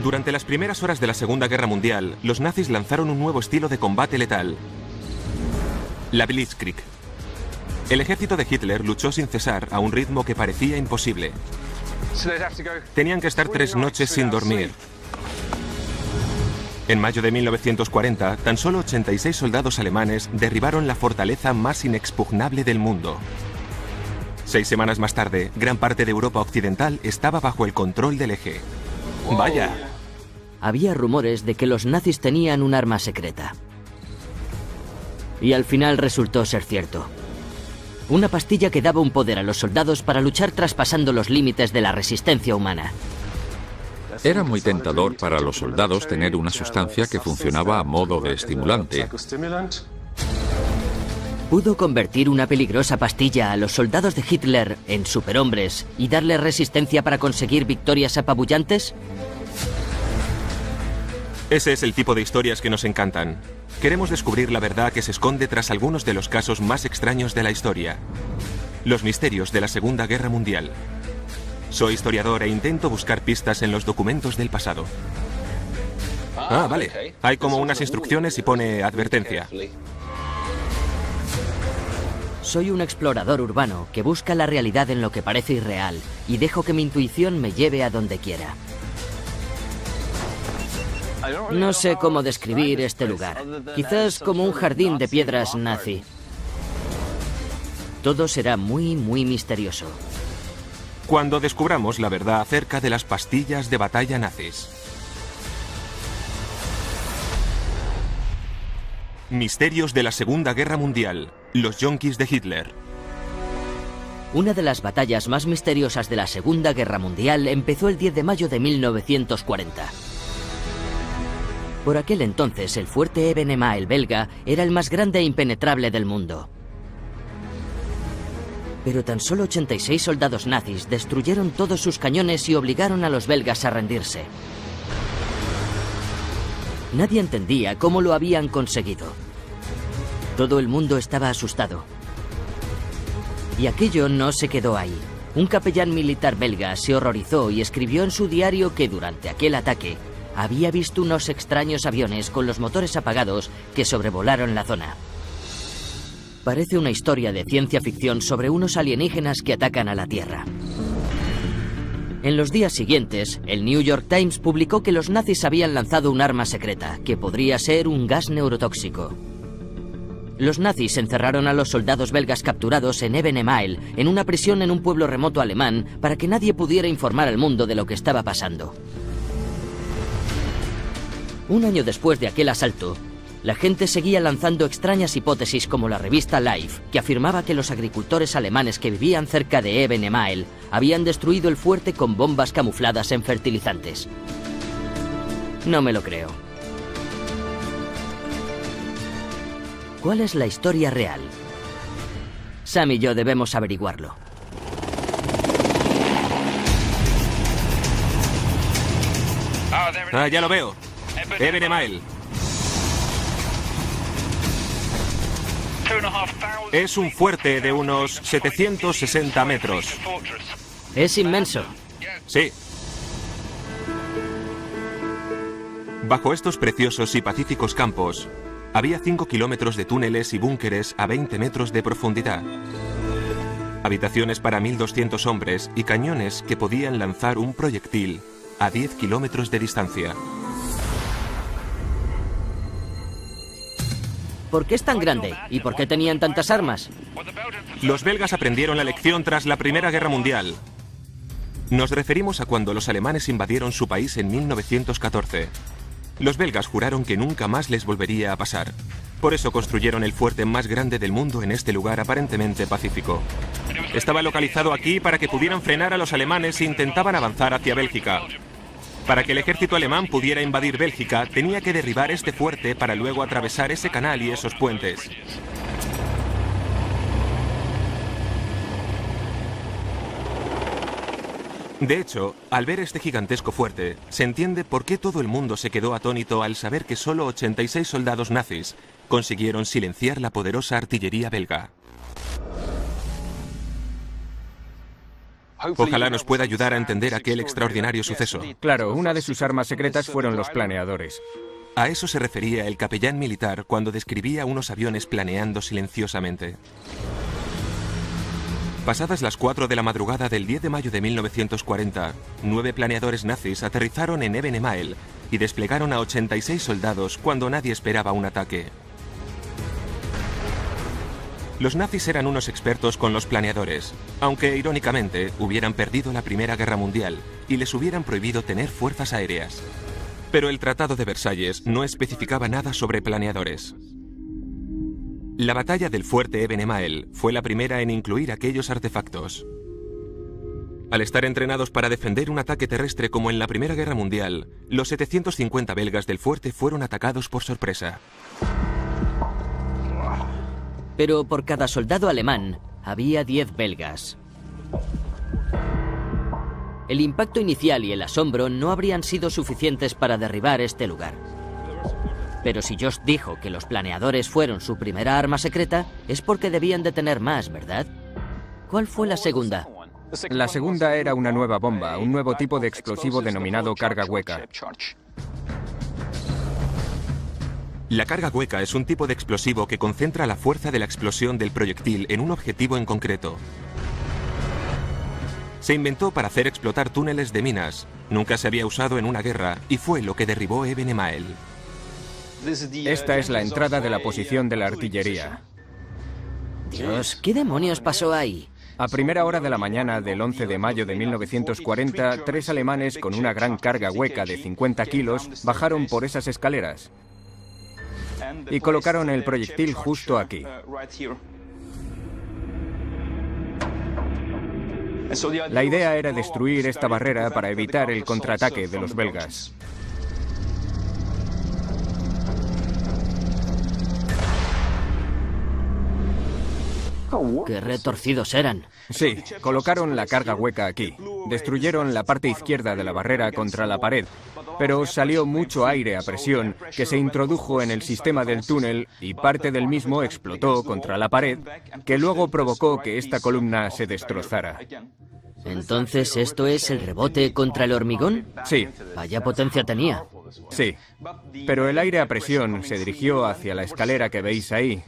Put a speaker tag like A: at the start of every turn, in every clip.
A: Durante las primeras horas de la Segunda Guerra Mundial, los nazis lanzaron un nuevo estilo de combate letal: la Blitzkrieg. El ejército de Hitler luchó sin cesar a un ritmo que parecía imposible. Tenían que estar 3 noches sin dormir. En mayo de 1940, tan solo 86 soldados alemanes derribaron la fortaleza más inexpugnable del mundo. 6 semanas más tarde, gran parte de Europa occidental estaba bajo el control del Eje. ¡Vaya!
B: Había rumores de que los nazis tenían un arma secreta. Y al final resultó ser cierto. Una pastilla que daba un poder a los soldados para luchar traspasando los límites de la resistencia humana.
C: Era muy tentador para los soldados tener una sustancia que funcionaba a modo de estimulante.
B: ¿Pudo convertir una peligrosa pastilla a los soldados de Hitler en superhombres y darles resistencia para conseguir victorias apabullantes?
A: Ese es el tipo de historias que nos encantan. Queremos descubrir la verdad que se esconde tras algunos de los casos más extraños de la historia. Los misterios de la Segunda Guerra Mundial. Soy historiador e intento buscar pistas en los documentos del pasado. Ah, vale. Hay como unas instrucciones y pone advertencia.
B: Soy un explorador urbano que busca la realidad en lo que parece irreal y dejo que mi intuición me lleve a donde quiera. No sé cómo describir este lugar. Quizás como un jardín de piedras nazi. Todo será muy misterioso.
A: Cuando descubramos la verdad acerca de las pastillas de batalla nazis. Misterios de la Segunda Guerra Mundial. Los yonkis de Hitler.
B: Una de las batallas más misteriosas de la Segunda Guerra Mundial empezó el 10 de mayo de 1940. Por aquel entonces, el fuerte Evenemaa belga era el más grande e impenetrable del mundo. Pero tan solo 86 soldados nazis destruyeron todos sus cañones y obligaron a los belgas a rendirse. Nadie entendía cómo lo habían conseguido. Todo el mundo estaba asustado. Y aquello no se quedó ahí. Un capellán militar belga se horrorizó y escribió en su diario que durante aquel ataque había visto unos extraños aviones con los motores apagados que sobrevolaron la zona. Parece una historia de ciencia ficción sobre unos alienígenas que atacan a la Tierra. En los días siguientes, el New York Times publicó que los nazis habían lanzado un arma secreta, que podría ser un gas neurotóxico. Los nazis encerraron a los soldados belgas capturados en Evenemaa en una prisión en un pueblo remoto alemán para que nadie pudiera informar al mundo de lo que estaba pasando. Un año después de aquel asalto, la gente seguía lanzando extrañas hipótesis como la revista Life, que afirmaba que los agricultores alemanes que vivían cerca de Evenemaa habían destruido el fuerte con bombas camufladas en fertilizantes. No me lo creo. ¿Cuál es la historia real? Sam y yo debemos averiguarlo.
A: Ah, ya lo veo. Evenemaa. Es un fuerte de unos 760 metros.
B: Es inmenso.
A: Sí. Bajo estos preciosos y pacíficos campos, había 5 kilómetros de túneles y búnkeres a 20 metros de profundidad. Habitaciones para 1.200 hombres y cañones que podían lanzar un proyectil a 10 kilómetros de distancia.
B: ¿Por qué es tan grande? ¿Y por qué tenían tantas armas?
A: Los belgas aprendieron la lección tras la Primera Guerra Mundial. Nos referimos a cuando los alemanes invadieron su país en 1914. Los belgas juraron que nunca más les volvería a pasar. Por eso construyeron el fuerte más grande del mundo en este lugar aparentemente pacífico. Estaba localizado aquí para que pudieran frenar a los alemanes si intentaban avanzar hacia Bélgica. Para que el ejército alemán pudiera invadir Bélgica, tenía que derribar este fuerte para luego atravesar ese canal y esos puentes. De hecho, al ver este gigantesco fuerte, se entiende por qué todo el mundo se quedó atónito al saber que solo 86 soldados nazis consiguieron silenciar la poderosa artillería belga. Ojalá nos pueda ayudar a entender aquel extraordinario suceso.
D: Claro, una de sus armas secretas fueron los planeadores.
A: A eso se refería el capellán militar cuando describía unos aviones planeando silenciosamente. Pasadas las 4 de la madrugada del 10 de mayo de 1940, 9 planeadores nazis aterrizaron en Eben Emael y desplegaron a 86 soldados cuando nadie esperaba un ataque. Los nazis eran unos expertos con los planeadores, aunque irónicamente hubieran perdido la Primera Guerra Mundial y les hubieran prohibido tener fuerzas aéreas. Pero el Tratado de Versalles no especificaba nada sobre planeadores. La batalla del fuerte Eben Emael fue la primera en incluir aquellos artefactos. Al estar entrenados para defender un ataque terrestre como en la Primera Guerra Mundial, los 750 belgas del fuerte fueron atacados por sorpresa.
B: Pero por cada soldado alemán había 10 belgas. El impacto inicial y el asombro no habrían sido suficientes para derribar este lugar. Pero si Josh dijo que los planeadores fueron su primera arma secreta, es porque debían de tener más, ¿verdad? ¿Cuál fue la segunda?
D: La segunda era una nueva bomba, un nuevo tipo de explosivo denominado carga hueca.
A: La carga hueca es un tipo de explosivo que concentra la fuerza de la explosión del proyectil en un objetivo en concreto. Se inventó para hacer explotar túneles de minas, nunca se había usado en una guerra y fue lo que derribó Eben Emael.
D: Esta es la entrada de la posición de la artillería.
B: Dios, ¿qué demonios pasó ahí?
D: A primera hora de la mañana del 11 de mayo de 1940, 3 alemanes con una gran carga hueca de 50 kilos bajaron por esas escaleras y colocaron el proyectil justo aquí. La idea era destruir esta barrera para evitar el contraataque de los belgas.
B: ¡Qué retorcidos eran!
D: Sí, colocaron la carga hueca aquí. Destruyeron la parte izquierda de la barrera contra la pared, pero salió mucho aire a presión que se introdujo en el sistema del túnel y parte del mismo explotó contra la pared, que luego provocó que esta columna se destrozara.
B: ¿Entonces esto es el rebote contra el hormigón?
D: Sí.
B: Vaya potencia tenía.
D: Sí, pero el aire a presión se dirigió hacia la escalera que veis ahí.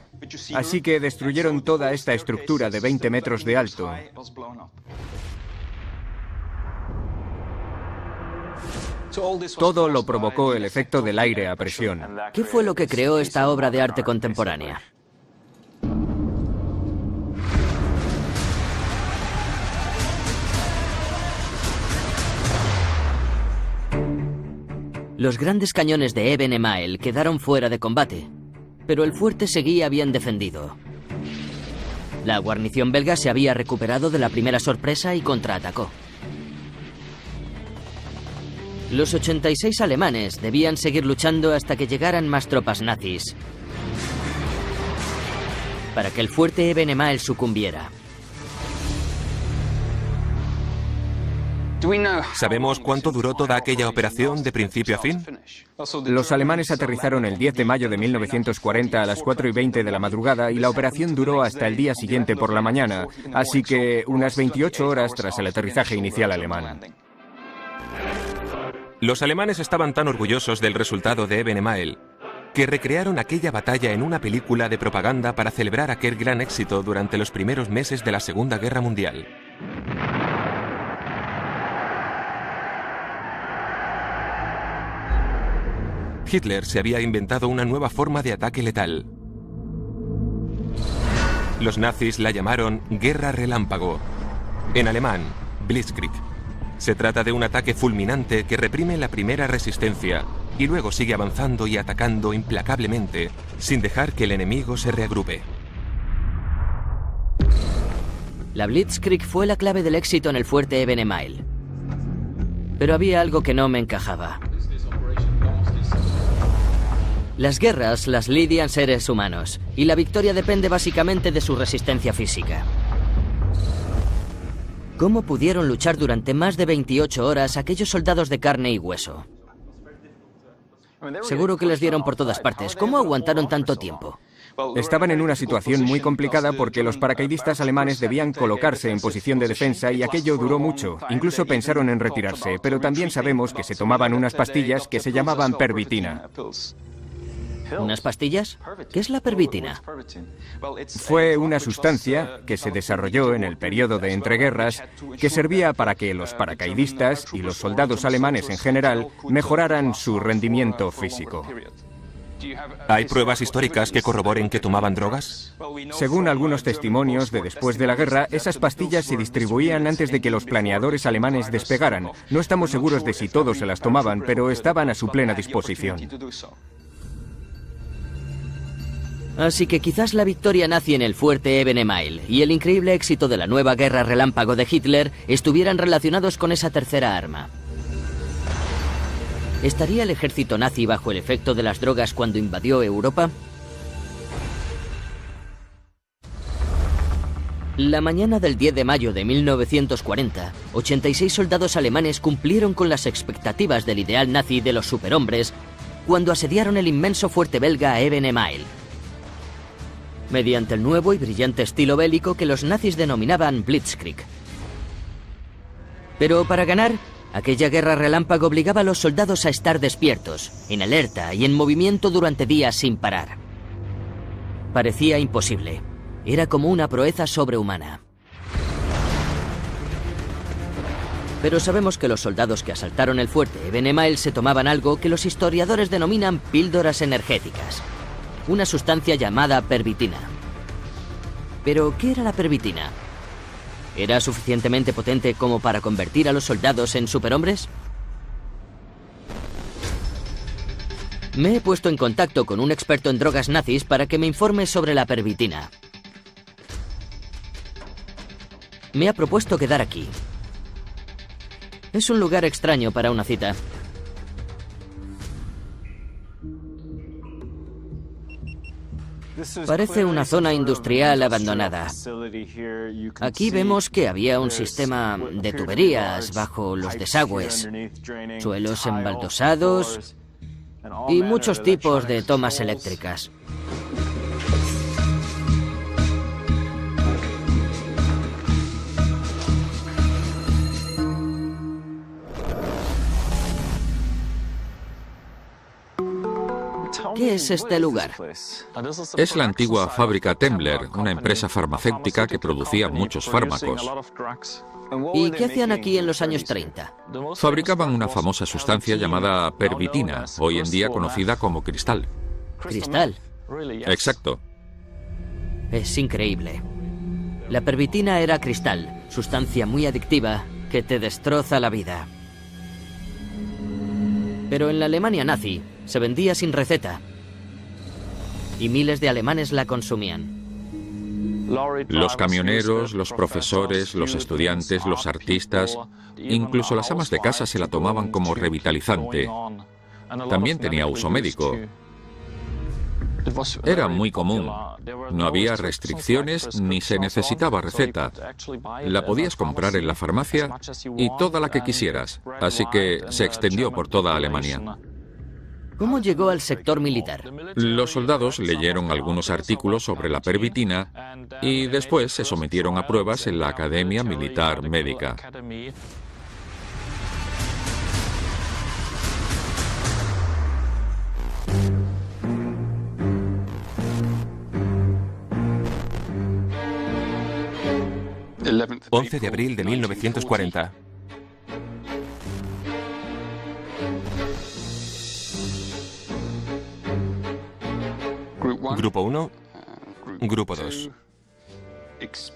D: Así que destruyeron toda esta estructura de 20 metros de alto. Todo lo provocó el efecto del aire a presión.
B: ¿Qué fue lo que creó esta obra de arte contemporánea? Los grandes cañones de Eben Emael quedaron fuera de combate, pero el fuerte seguía bien defendido. La guarnición belga se había recuperado de la primera sorpresa y contraatacó. Los 86 alemanes debían seguir luchando hasta que llegaran más tropas nazis, para que el fuerte Eben Emael sucumbiera.
A: ¿Sabemos cuánto duró toda aquella operación de principio a fin?
D: Los alemanes aterrizaron el 10 de mayo de 1940 a las 4:20 de la madrugada y la operación duró hasta el día siguiente por la mañana, así que unas 28 horas tras el aterrizaje inicial alemán.
A: Los alemanes estaban tan orgullosos del resultado de Eben Emael que recrearon aquella batalla en una película de propaganda para celebrar aquel gran éxito durante los primeros meses de la Segunda Guerra Mundial. Hitler se había inventado una nueva forma de ataque letal. Los nazis la llamaron Guerra Relámpago, en alemán, Blitzkrieg. Se trata de un ataque fulminante que reprime la primera resistencia y luego sigue avanzando y atacando implacablemente, sin dejar que el enemigo se reagrupe.
B: La Blitzkrieg fue la clave del éxito en el fuerte Eben Emael. Pero había algo que no me encajaba. Las guerras las lidian seres humanos, y la victoria depende básicamente de su resistencia física. ¿Cómo pudieron luchar durante más de 28 horas aquellos soldados de carne y hueso? Seguro que les dieron por todas partes. ¿Cómo aguantaron tanto tiempo?
D: Estaban en una situación muy complicada porque los paracaidistas alemanes debían colocarse en posición de defensa y aquello duró mucho. Incluso pensaron en retirarse, pero también sabemos que se tomaban unas pastillas que se llamaban pervitina.
B: ¿Unas pastillas? ¿Qué es la pervitina?
D: Fue una sustancia que se desarrolló en el periodo de entreguerras que servía para que los paracaidistas y los soldados alemanes en general mejoraran su rendimiento físico.
A: ¿Hay pruebas históricas que corroboren que tomaban drogas?
D: Según algunos testimonios de después de la guerra, esas pastillas se distribuían antes de que los planeadores alemanes despegaran. No estamos seguros de si todos se las tomaban, pero estaban a su plena disposición.
B: Así que quizás la victoria nazi en el fuerte Ebenemeil y el increíble éxito de la nueva guerra relámpago de Hitler estuvieran relacionados con esa tercera arma. ¿Estaría el ejército nazi bajo el efecto de las drogas cuando invadió Europa? La mañana del 10 de mayo de 1940, 86 soldados alemanes cumplieron con las expectativas del ideal nazi de los superhombres cuando asediaron el inmenso fuerte belga Ebenemeil, mediante el nuevo y brillante estilo bélico que los nazis denominaban Blitzkrieg. Pero para ganar, aquella guerra relámpago obligaba a los soldados a estar despiertos, en alerta y en movimiento durante días sin parar. Parecía imposible. Era como una proeza sobrehumana. Pero sabemos que los soldados que asaltaron el fuerte Ebenemeil se tomaban algo que los historiadores denominan píldoras energéticas. Una sustancia llamada pervitina. ¿Pero qué era la pervitina? ¿Era suficientemente potente como para convertir a los soldados en superhombres? Me he puesto en contacto con un experto en drogas nazis para que me informe sobre la pervitina. Me ha propuesto quedar aquí. Es un lugar extraño para una cita. Parece una zona industrial abandonada. Aquí vemos que había un sistema de tuberías bajo los desagües, suelos embaldosados y muchos tipos de tomas eléctricas. ¿Qué es este lugar?
C: Es la antigua fábrica Temmler, una empresa farmacéutica que producía muchos fármacos.
B: ¿Y qué hacían aquí en los años 30?
C: Fabricaban una famosa sustancia llamada pervitina, hoy en día conocida como cristal.
B: ¿Cristal?
C: Exacto.
B: Es increíble. La pervitina era cristal, sustancia muy adictiva que te destroza la vida. Pero en la Alemania nazi se vendía sin receta y miles de alemanes la consumían.
C: Los camioneros, los profesores, los estudiantes, los artistas, incluso las amas de casa se la tomaban como revitalizante. También tenía uso médico. Era muy común. No había restricciones ni se necesitaba receta. La podías comprar en la farmacia y toda la que quisieras, así que se extendió por toda Alemania.
B: ¿Cómo llegó al sector militar?
C: Los soldados leyeron algunos artículos sobre la pervitina y después se sometieron a pruebas en la Academia Militar Médica.
A: El 11 de abril de 1940. Grupo 1, Grupo 2.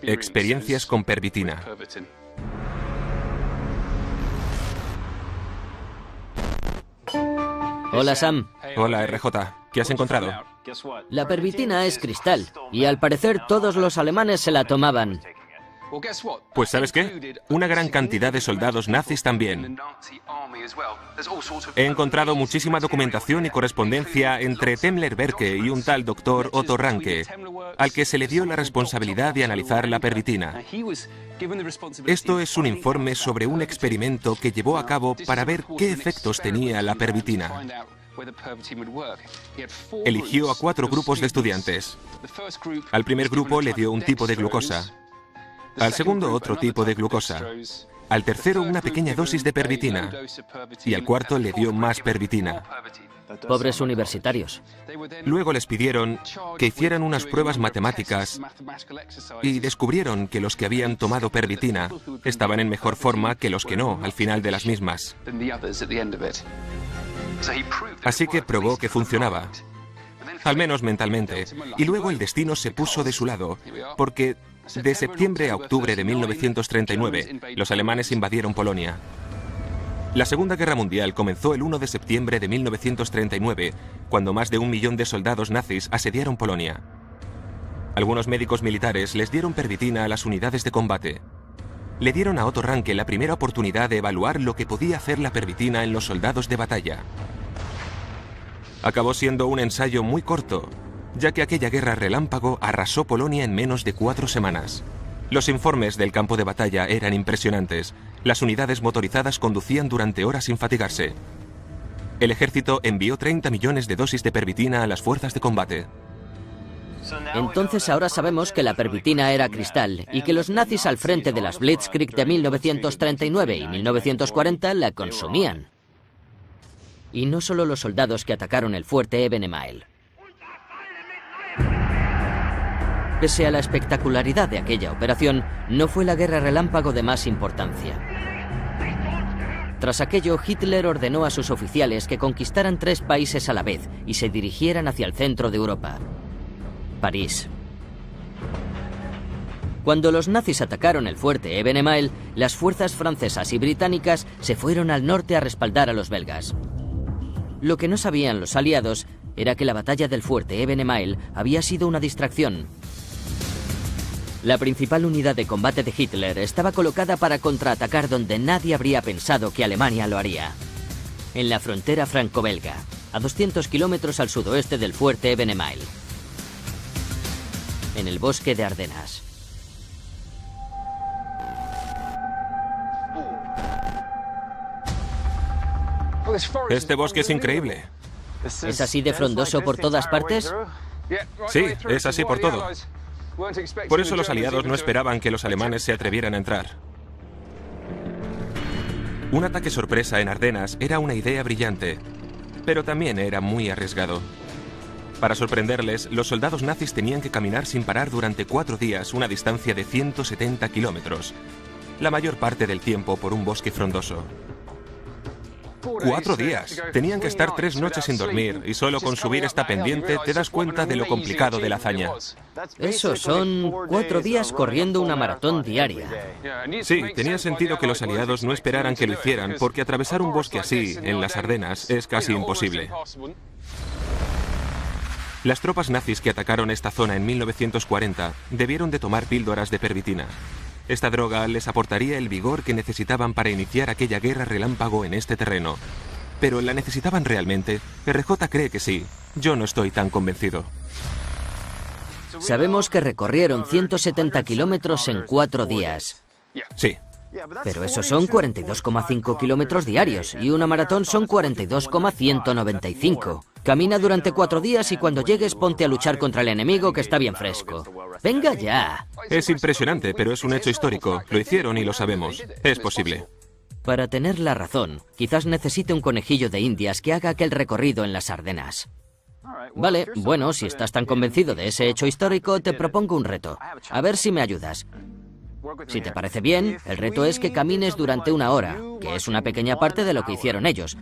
A: Experiencias con pervitina.
B: Hola, Sam.
A: Hola, RJ. ¿Qué has encontrado?
B: La pervitina es cristal y al parecer todos los alemanes se la tomaban.
A: Pues ¿sabes qué? Una gran cantidad de soldados nazis también. He encontrado muchísima documentación y correspondencia entre Temmler Berke y un tal doctor Otto Ranke, al que se le dio la responsabilidad de analizar la pervitina. Esto es un informe sobre un experimento que llevó a cabo para ver qué efectos tenía la pervitina. Eligió a 4 grupos de estudiantes. Al primer grupo le dio un tipo de glucosa. Al segundo otro tipo de glucosa. Al tercero una pequeña dosis de pervitina. Y al cuarto le dio más pervitina.
B: Pobres universitarios.
A: Luego les pidieron que hicieran unas pruebas matemáticas y descubrieron que los que habían tomado pervitina estaban en mejor forma que los que no al final de las mismas. Así que probó que funcionaba, al menos mentalmente, y luego el destino se puso de su lado, porque de septiembre a octubre de 1939 los alemanes invadieron Polonia. La Segunda Guerra Mundial comenzó el 1 de septiembre de 1939, cuando más de 1 millón de soldados nazis asediaron Polonia. Algunos médicos militares les dieron pervitina a las unidades de combate. Le dieron a Otto Ranke la primera oportunidad de evaluar lo que podía hacer la pervitina en los soldados de batalla. Acabó siendo un ensayo muy corto, ya que aquella guerra relámpago arrasó Polonia en menos de 4 semanas. Los informes del campo de batalla eran impresionantes. Las unidades motorizadas conducían durante horas sin fatigarse. El ejército envió 30 millones de dosis de pervitina a las fuerzas de combate.
B: Entonces ahora sabemos que la pervitina era cristal y que los nazis al frente de las Blitzkrieg de 1939 y 1940 la consumían. Y no solo los soldados que atacaron el fuerte Ebenemael. Pese a la espectacularidad de aquella operación, no fue la guerra relámpago de más importancia. Tras aquello, Hitler ordenó a sus oficiales que conquistaran 3 países a la vez y se dirigieran hacia el centro de Europa. París. Cuando los nazis atacaron el fuerte Ebenemael, las fuerzas francesas y británicas se fueron al norte a respaldar a los belgas. Lo que no sabían los aliados era que la batalla del fuerte Ebenemael había sido una distracción. La principal unidad de combate de Hitler estaba colocada para contraatacar donde nadie habría pensado que Alemania lo haría. En la frontera franco-belga, a 200 kilómetros al sudoeste del fuerte Ebenemael. En el bosque de Ardenas.
A: Este bosque es increíble.
B: ¿Es así de frondoso por todas partes?
A: Sí, es así por todo. Por eso los aliados no esperaban que los alemanes se atrevieran a entrar. Un ataque sorpresa en Ardenas era una idea brillante, pero también era muy arriesgado. Para sorprenderles, los soldados nazis tenían que caminar sin parar durante 4 días una distancia de 170 kilómetros, la mayor parte del tiempo por un bosque frondoso. 4 días. Tenían que estar 3 noches sin dormir y solo con subir esta pendiente te das cuenta de lo complicado de la hazaña.
B: Eso son 4 días corriendo una maratón diaria.
A: Sí, tenía sentido que los aliados no esperaran que lo hicieran, porque atravesar un bosque así, en las Ardenas, es casi imposible. Las tropas nazis que atacaron esta zona en 1940 debieron de tomar píldoras de pervitina. Esta droga les aportaría el vigor que necesitaban para iniciar aquella guerra relámpago en este terreno. ¿Pero la necesitaban realmente? RJ cree que sí. Yo no estoy tan convencido.
B: Sabemos que recorrieron 170 kilómetros en 4 días.
A: Sí.
B: Pero esos son 42,5 kilómetros diarios y una maratón son 42,195. Camina durante 4 días y cuando llegues ponte a luchar contra el enemigo que está bien fresco. ¡Venga ya!
A: Es impresionante, pero es un hecho histórico. Lo hicieron y lo sabemos. Es posible.
B: Para tener la razón, quizás necesite un conejillo de Indias que haga aquel recorrido en las Ardenas. Vale, bueno, si estás tan convencido de ese hecho histórico, te propongo un reto. A ver si me ayudas. Si te parece bien, el reto es que camines durante 1 hora, que es una pequeña parte de lo que hicieron ellos,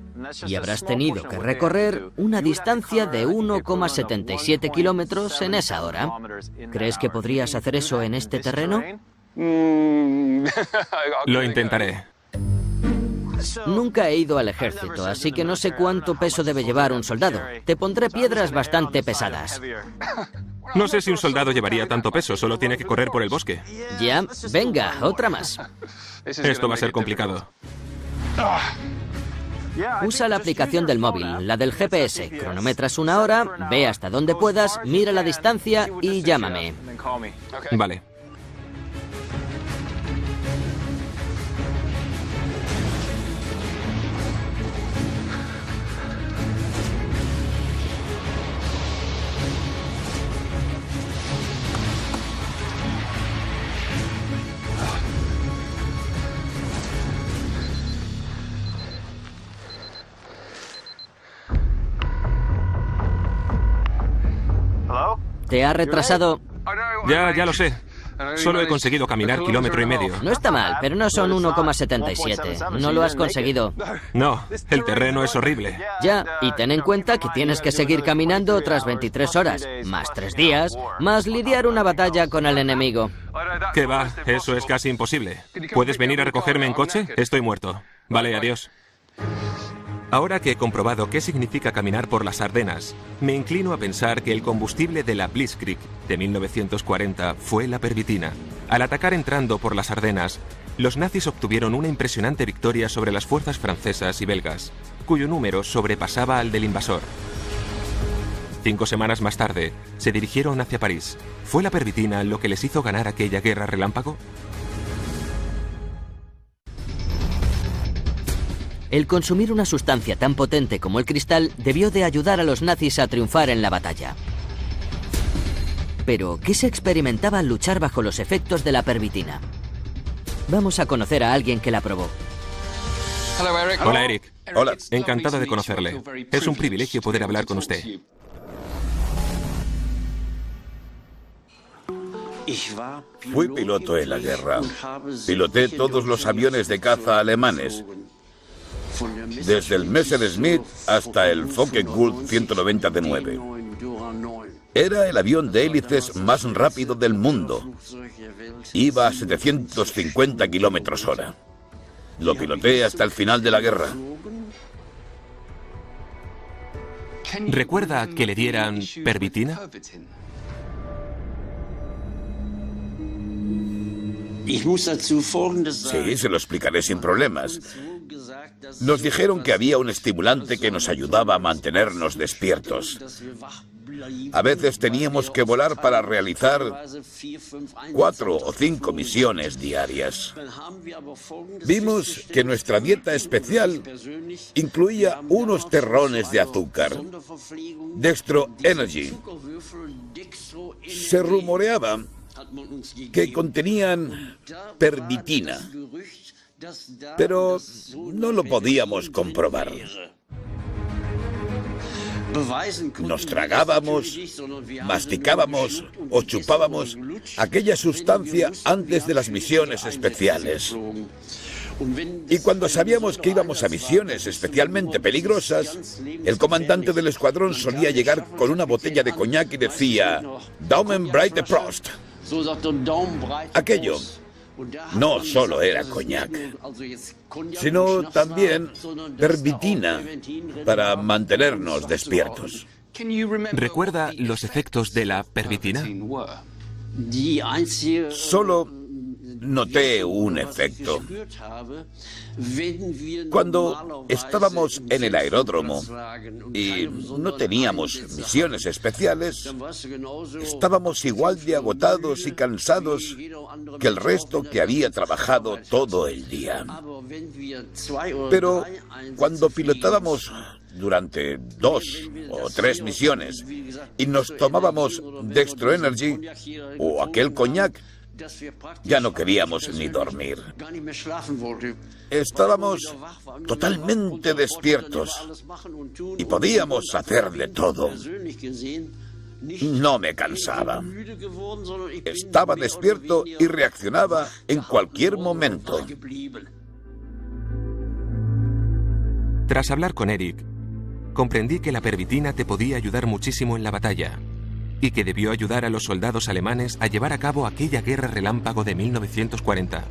B: y habrás tenido que recorrer una distancia de 1,77 kilómetros en esa hora. ¿Crees que podrías hacer eso en este terreno?
A: Lo intentaré.
B: Nunca he ido al ejército, así que no sé cuánto peso debe llevar un soldado. Te pondré piedras bastante pesadas.
A: No sé si un soldado llevaría tanto peso, solo tiene que correr por el bosque.
B: Ya, venga, otra más.
A: Esto va a ser complicado.
B: Usa la aplicación del móvil, la del GPS. Cronometras 1 hora, ve hasta donde puedas, mira la distancia y llámame.
A: Vale.
B: ¿Te ha retrasado?
A: Ya lo sé. Solo he conseguido caminar 1,5 kilómetros.
B: No está mal, pero no son 1,77. No lo has conseguido.
A: No, el terreno es horrible.
B: Ya, y ten en cuenta que tienes que seguir caminando otras 23 horas, más 3 días, más lidiar una batalla con el enemigo.
A: ¿Qué va? Eso es casi imposible. ¿Puedes venir a recogerme en coche? Estoy muerto. Vale, adiós. Ahora que he comprobado qué significa caminar por las Ardenas, me inclino a pensar que el combustible de la Blitzkrieg de 1940 fue la pervitina. Al atacar entrando por las Ardenas, los nazis obtuvieron una impresionante victoria sobre las fuerzas francesas y belgas, cuyo número sobrepasaba al del invasor. 5 semanas más tarde, se dirigieron hacia París. ¿Fue la pervitina lo que les hizo ganar aquella guerra relámpago?
B: El consumir una sustancia tan potente como el cristal debió de ayudar a los nazis a triunfar en la batalla. Pero, ¿qué se experimentaba al luchar bajo los efectos de la pervitina? Vamos a conocer a alguien que la probó.
A: Hola, Eric.
E: Hola.
A: Encantado de conocerle. Es un privilegio poder hablar con usted.
E: Fui piloto en la guerra. Piloté todos los aviones de caza alemanes, desde el Messerschmitt hasta el Focke-Wulf 199. Era el avión de hélices más rápido del mundo. Iba a 750 kilómetros hora. Lo piloté hasta el final de la guerra.
A: ¿Recuerda que le dieran pervitina?
E: Sí, se lo explicaré sin problemas. Nos dijeron que había un estimulante que nos ayudaba a mantenernos despiertos. A veces teníamos que volar para realizar 4 o 5 misiones diarias. Vimos que nuestra dieta especial incluía unos terrones de azúcar, Dextro Energy. Se rumoreaba que contenían pervitina, pero no lo podíamos comprobar. Nos tragábamos, masticábamos o chupábamos aquella sustancia antes de las misiones especiales. Y cuando sabíamos que íbamos a misiones especialmente peligrosas, el comandante del escuadrón solía llegar con una botella de coñac y decía: "Daumen breite Prost". Aquello no solo era coñac, sino también pervitina para mantenernos despiertos.
A: ¿Recuerda los efectos de la pervitina?
E: Solo noté un efecto. Cuando estábamos en el aeródromo y no teníamos misiones especiales, estábamos igual de agotados y cansados que el resto que había trabajado todo el día. Pero cuando pilotábamos durante 2 o 3 misiones y nos tomábamos Dextro Energy o aquel coñac, ya no queríamos ni dormir. Estábamos totalmente despiertos y podíamos hacer de todo. No me cansaba. Estaba despierto y reaccionaba en cualquier momento.
A: Tras hablar con Eric, comprendí que la pervitina te podía ayudar muchísimo en la batalla y que debió ayudar a los soldados alemanes a llevar a cabo aquella guerra relámpago de 1940.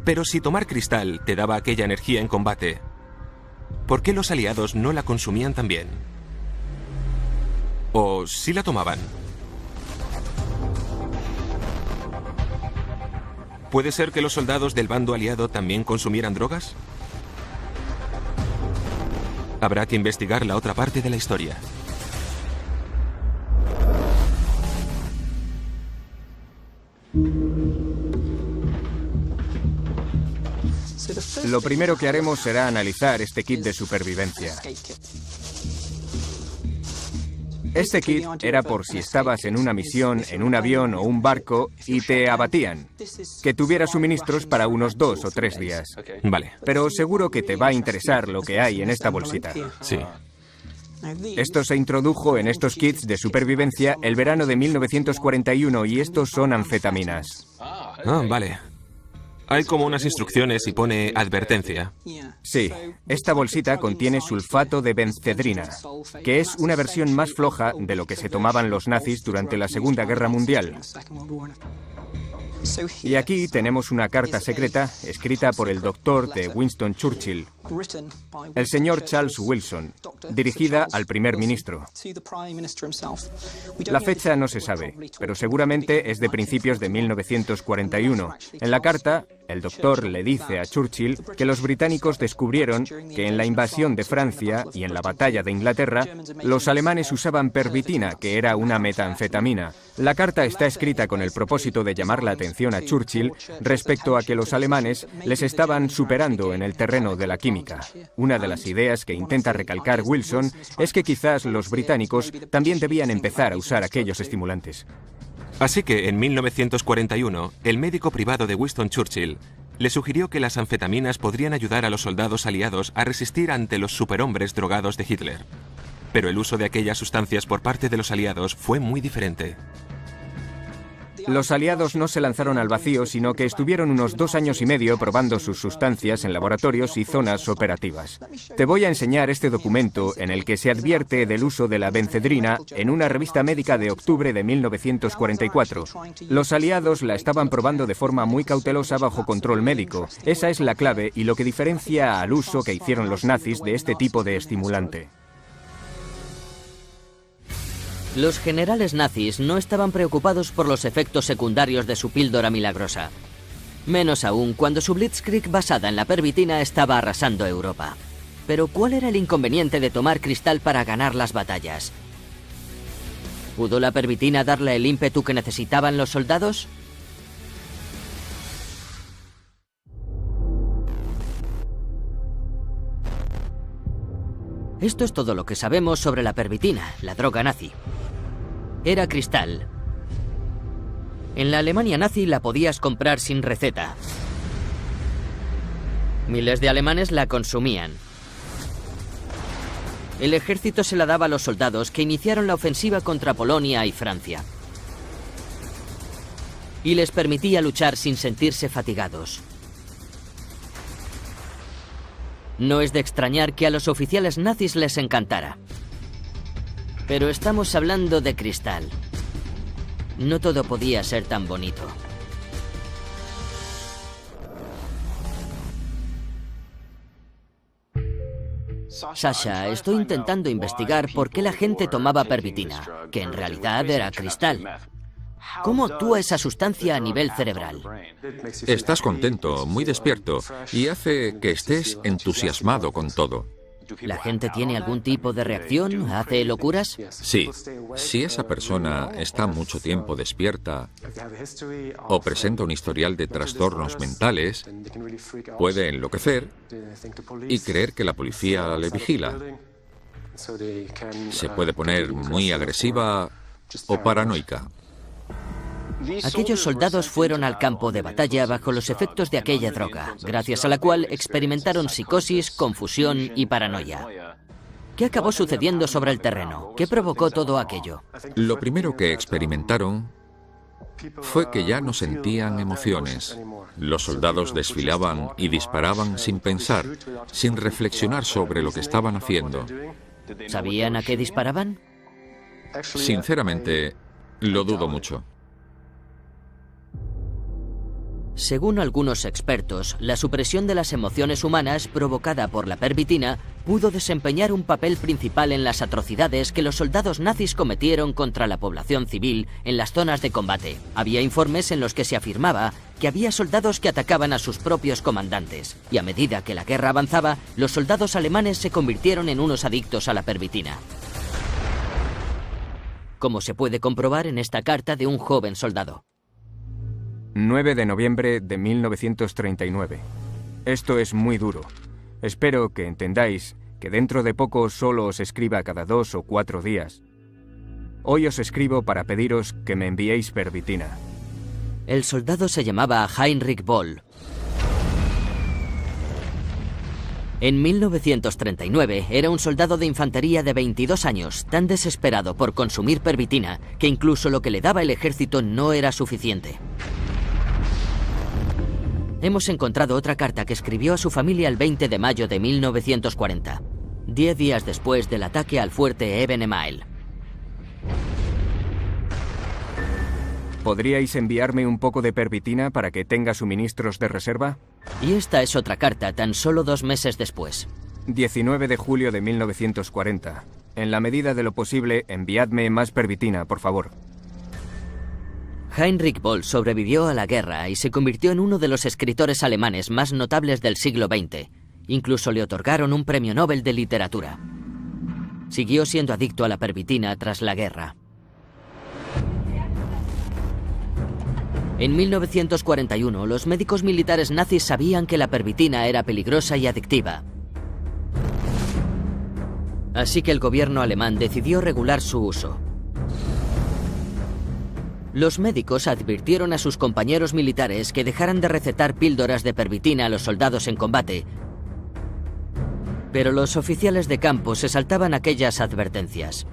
A: Pero si tomar cristal te daba aquella energía en combate, ¿por qué los aliados no la consumían también? ¿O sí la tomaban? ¿Puede ser que los soldados del bando aliado también consumieran drogas? Habrá que investigar la otra parte de la historia.
D: Lo primero que haremos será analizar este kit de supervivencia. Este kit era por si estabas en una misión, en un avión o un barco y te abatían. Que tuviera suministros para unos 2 o 3 días.
A: Vale.
D: Pero seguro que te va a interesar lo que hay en esta bolsita.
A: Sí.
D: Esto se introdujo en estos kits de supervivencia el verano de 1941 y estos son anfetaminas.
A: Ah, vale. Hay como unas instrucciones y pone advertencia.
D: Sí, esta bolsita contiene sulfato de bencedrina, que es una versión más floja de lo que se tomaban los nazis durante la Segunda Guerra Mundial. Y aquí tenemos una carta secreta escrita por el doctor de Winston Churchill, el señor Charles Wilson, dirigida al primer ministro. La fecha no se sabe, pero seguramente es de principios de 1941. En la carta, el doctor le dice a Churchill que los británicos descubrieron que en la invasión de Francia y en la batalla de Inglaterra, los alemanes usaban pervitina, que era una metanfetamina. La carta está escrita con el propósito de llamar la atención a Churchill respecto a que los alemanes les estaban superando en el terreno de la química. Una de las ideas que intenta recalcar Wilson es que quizás los británicos también debían empezar a usar aquellos estimulantes.
A: Así que en 1941, el médico privado de Winston Churchill le sugirió que las anfetaminas podrían ayudar a los soldados aliados a resistir ante los superhombres drogados de Hitler. Pero el uso de aquellas sustancias por parte de los aliados fue muy diferente.
D: Los aliados no se lanzaron al vacío, sino que estuvieron unos 2 años y medio probando sus sustancias en laboratorios y zonas operativas. Te voy a enseñar este documento en el que se advierte del uso de la bencedrina en una revista médica de octubre de 1944. Los aliados la estaban probando de forma muy cautelosa bajo control médico. Esa es la clave y lo que diferencia al uso que hicieron los nazis de este tipo de estimulante.
B: Los generales nazis no estaban preocupados por los efectos secundarios de su píldora milagrosa. Menos aún cuando su Blitzkrieg basada en la pervitina estaba arrasando Europa. Pero ¿cuál era el inconveniente de tomar cristal para ganar las batallas? ¿Pudo la pervitina darle el ímpetu que necesitaban los soldados? Esto es todo lo que sabemos sobre la pervitina, la droga nazi. Era cristal. En la Alemania nazi la podías comprar sin receta. Miles de alemanes la consumían. El ejército se la daba a los soldados que iniciaron la ofensiva contra Polonia y Francia. Y les permitía luchar sin sentirse fatigados. No es de extrañar que a los oficiales nazis les encantara. Pero estamos hablando de cristal. No todo podía ser tan bonito. Sasha, estoy intentando investigar por qué la gente tomaba pervitina, que en realidad era cristal. ¿Cómo actúa esa sustancia a nivel cerebral?
C: Estás contento, muy despierto, y hace que estés entusiasmado con todo.
B: ¿La gente tiene algún tipo de reacción? ¿Hace locuras?
C: Sí. Si esa persona está mucho tiempo despierta o presenta un historial de trastornos mentales, puede enloquecer y creer que la policía le vigila. Se puede poner muy agresiva o paranoica.
B: Aquellos soldados fueron al campo de batalla bajo los efectos de aquella droga, gracias a la cual experimentaron psicosis, confusión y paranoia. ¿Qué acabó sucediendo sobre el terreno? ¿Qué provocó todo aquello?
C: Lo primero que experimentaron fue que ya no sentían emociones. Los soldados desfilaban y disparaban sin pensar, sin reflexionar sobre lo que estaban haciendo.
B: ¿Sabían a qué disparaban?
C: Sinceramente, lo dudo mucho.
B: Según algunos expertos, la supresión de las emociones humanas provocada por la pervitina pudo desempeñar un papel principal en las atrocidades que los soldados nazis cometieron contra la población civil en las zonas de combate. Había informes en los que se afirmaba que había soldados que atacaban a sus propios comandantes, y a medida que la guerra avanzaba, los soldados alemanes se convirtieron en unos adictos a la pervitina. Como se puede comprobar en esta carta de un joven soldado.
D: 9 de noviembre de 1939. Esto es muy duro. Espero que entendáis que dentro de poco solo os escriba cada 2 o 4 días. Hoy os escribo para pediros que me enviéis pervitina.
B: El soldado se llamaba Heinrich Boll. En 1939 era un soldado de infantería de 22 años, tan desesperado por consumir pervitina que incluso lo que le daba el ejército no era suficiente. Hemos encontrado otra carta que escribió a su familia el 20 de mayo de 1940, 10 días después del ataque al fuerte Eben Emael.
D: ¿Podríais enviarme un poco de pervitina para que tenga suministros de reserva?
B: Y esta es otra carta, tan solo 2 meses después.
D: 19 de julio de 1940. En la medida de lo posible, enviadme más pervitina, por favor.
B: Heinrich Böll sobrevivió a la guerra y se convirtió en uno de los escritores alemanes más notables del siglo XX. Incluso le otorgaron un premio Nobel de literatura. Siguió siendo adicto a la pervitina tras la guerra. En 1941, los médicos militares nazis sabían que la pervitina era peligrosa y adictiva. Así que el gobierno alemán decidió regular su uso. Los médicos advirtieron a sus compañeros militares que dejaran de recetar píldoras de pervitina a los soldados en combate. Pero los oficiales de campo se saltaban aquellas advertencias.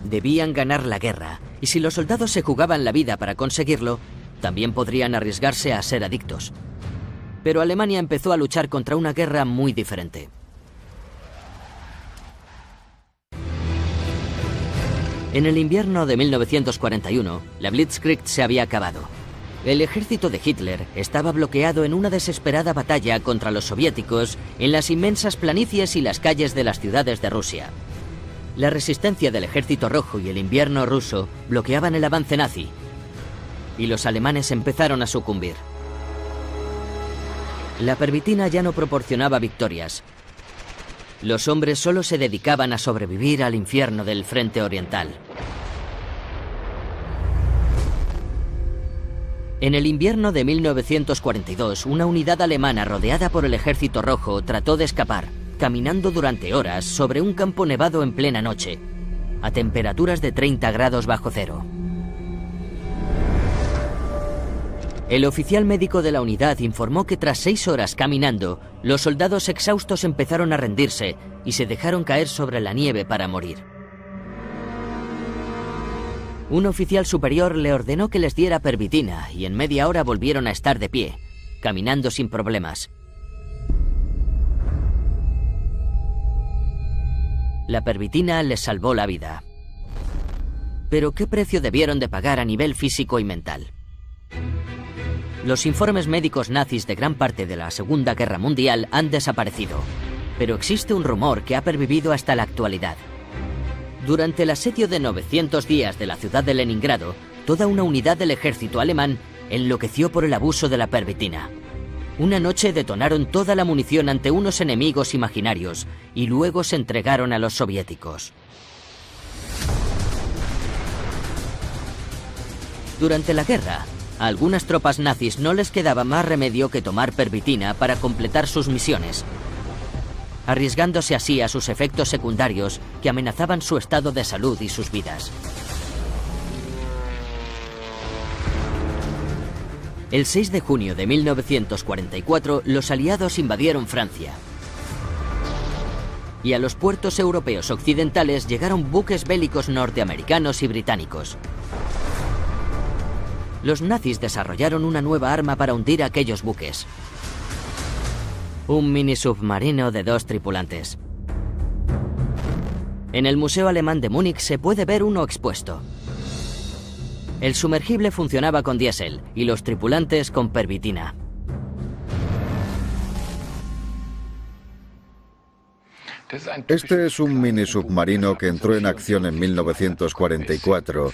B: Debían ganar la guerra, y si los soldados se jugaban la vida para conseguirlo, también podrían arriesgarse a ser adictos. Pero Alemania empezó a luchar contra una guerra muy diferente. En el invierno de 1941, la Blitzkrieg se había acabado. El ejército de Hitler estaba bloqueado en una desesperada batalla contra los soviéticos en las inmensas planicies y las calles de las ciudades de Rusia. La resistencia del Ejército Rojo y el invierno ruso bloqueaban el avance nazi, y los alemanes empezaron a sucumbir. La pervitina ya no proporcionaba victorias. Los hombres solo se dedicaban a sobrevivir al infierno del frente oriental. En el invierno de 1942, una unidad alemana rodeada por el Ejército Rojo trató de escapar, caminando durante horas sobre un campo nevado en plena noche, a temperaturas de 30 grados bajo cero. El oficial médico de la unidad informó que tras 6 horas caminando, los soldados exhaustos empezaron a rendirse y se dejaron caer sobre la nieve para morir. Un oficial superior le ordenó que les diera pervitina y en media hora volvieron a estar de pie, caminando sin problemas. La pervitina les salvó la vida. Pero ¿qué precio debieron de pagar a nivel físico y mental? Los informes médicos nazis de gran parte de la Segunda Guerra Mundial han desaparecido, pero existe un rumor que ha pervivido hasta la actualidad. Durante el asedio de 900 días de la ciudad de Leningrado, toda una unidad del ejército alemán enloqueció por el abuso de la pervitina. Una noche detonaron toda la munición ante unos enemigos imaginarios y luego se entregaron a los soviéticos. Durante la guerra, a algunas tropas nazis no les quedaba más remedio que tomar pervitina para completar sus misiones, arriesgándose así a sus efectos secundarios que amenazaban su estado de salud y sus vidas. El 6 de junio de 1944, los aliados invadieron Francia. Y a los puertos europeos occidentales llegaron buques bélicos norteamericanos y británicos. Los nazis desarrollaron una nueva arma para hundir aquellos buques. Un mini submarino de 2 tripulantes. En el Museo Alemán de Múnich se puede ver uno expuesto. El sumergible funcionaba con diésel y los tripulantes con pervitina.
F: Este es un mini submarino que entró en acción en 1944.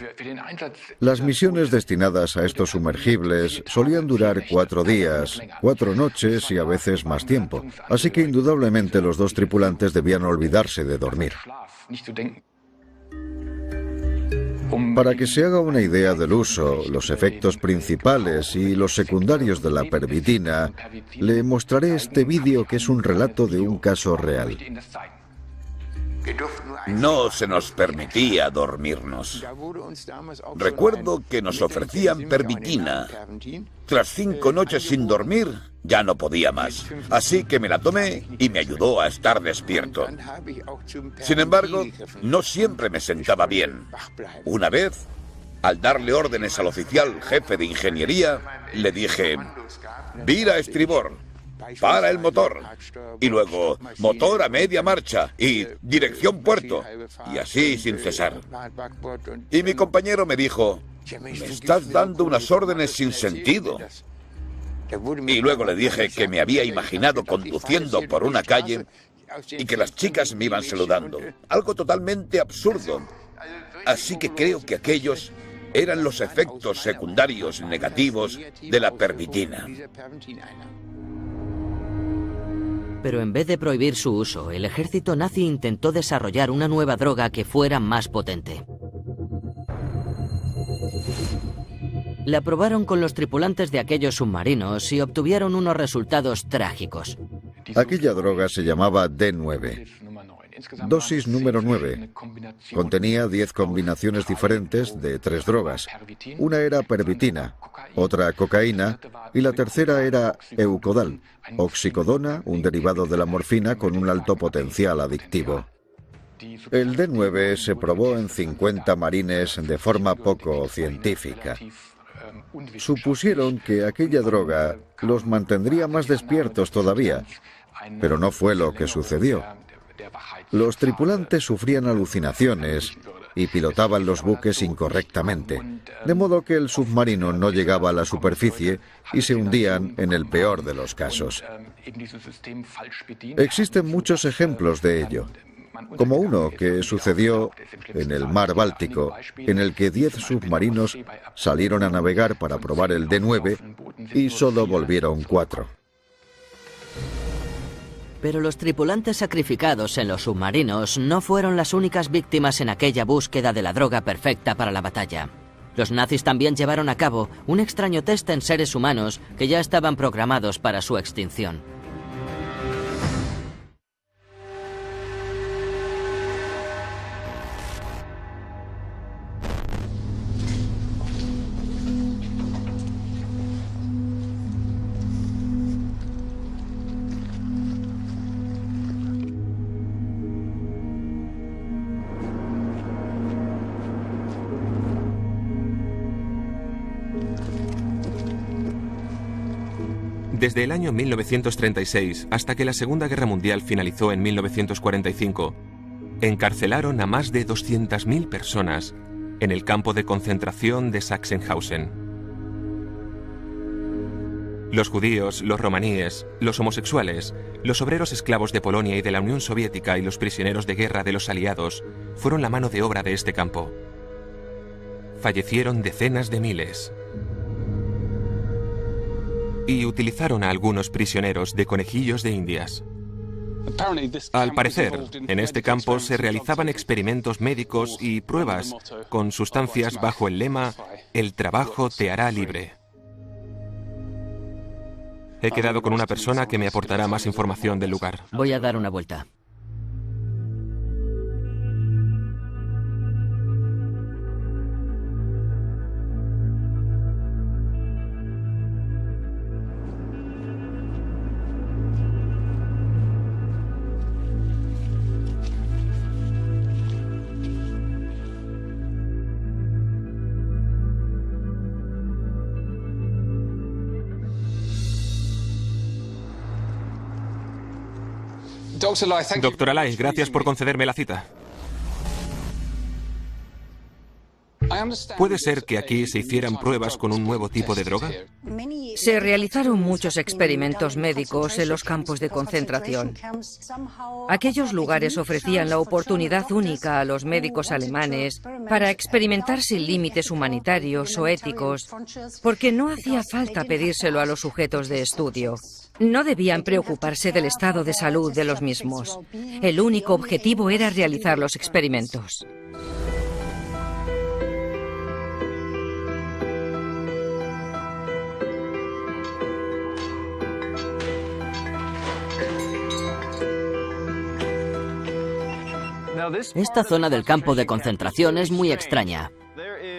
F: Las misiones destinadas a estos sumergibles solían durar 4 días, 4 noches y a veces más tiempo. Así que indudablemente los 2 tripulantes debían olvidarse de dormir. Para que se haga una idea del uso, los efectos principales y los secundarios de la pervitina, le mostraré este vídeo que es un relato de un caso real.
E: No se nos permitía dormirnos. Recuerdo que nos ofrecían pervitina. Tras 5 noches sin dormir, ya no podía más. Así que me la tomé y me ayudó a estar despierto. Sin embargo, no siempre me sentaba bien. Una vez, al darle órdenes al oficial jefe de ingeniería, le dije: vira a estribor, para el motor, y luego motor a media marcha y dirección puerto, y así sin cesar. Y mi compañero me dijo: me estás dando unas órdenes sin sentido. Y luego le dije que me había imaginado conduciendo por una calle y que las chicas me iban saludando. Algo totalmente absurdo. Así que creo que aquellos eran los efectos secundarios negativos de la pervitina.
B: Pero en vez de prohibir su uso, el ejército nazi intentó desarrollar una nueva droga que fuera más potente. La probaron con los tripulantes de aquellos submarinos y obtuvieron unos resultados trágicos.
F: Aquella droga se llamaba D9. Dosis número 9. Contenía 10 combinaciones diferentes de 3 drogas. Una era pervitina, otra cocaína y la tercera era eucodal, oxicodona, un derivado de la morfina con un alto potencial adictivo. El D9 se probó en 50 marines de forma poco científica. Supusieron que aquella droga los mantendría más despiertos todavía, pero no fue lo que sucedió. Los tripulantes sufrían alucinaciones y pilotaban los buques incorrectamente, de modo que el submarino no llegaba a la superficie y se hundían en el peor de los casos. Existen muchos ejemplos de ello, como uno que sucedió en el mar Báltico, en el que 10 submarinos salieron a navegar para probar el D9 y solo volvieron 4.
B: Pero los tripulantes sacrificados en los submarinos no fueron las únicas víctimas en aquella búsqueda de la droga perfecta para la batalla. Los nazis también llevaron a cabo un extraño test en seres humanos que ya estaban programados para su extinción.
A: Desde el año 1936 hasta que la Segunda Guerra Mundial finalizó en 1945, encarcelaron a más de 200.000 personas en el campo de concentración de Sachsenhausen. Los judíos, los romaníes, los homosexuales, los obreros esclavos de Polonia y de la Unión Soviética y los prisioneros de guerra de los aliados fueron la mano de obra de este campo. Fallecieron decenas de miles. Y utilizaron a algunos prisioneros de conejillos de Indias. Al parecer, en este campo se realizaban experimentos médicos y pruebas con sustancias bajo el lema «El trabajo te hará libre». He quedado con una persona que me aportará más información del lugar.
B: Voy a dar una vuelta.
A: Doctor Alay, gracias por concederme la cita. ¿Puede ser que aquí se hicieran pruebas con un nuevo tipo de droga?
G: Se realizaron muchos experimentos médicos en los campos de concentración. Aquellos lugares ofrecían la oportunidad única a los médicos alemanes para experimentar sin límites humanitarios o éticos, porque no hacía falta pedírselo a los sujetos de estudio. No debían preocuparse del estado de salud de los mismos. El único objetivo era realizar los experimentos.
B: Esta zona del campo de concentración es muy extraña.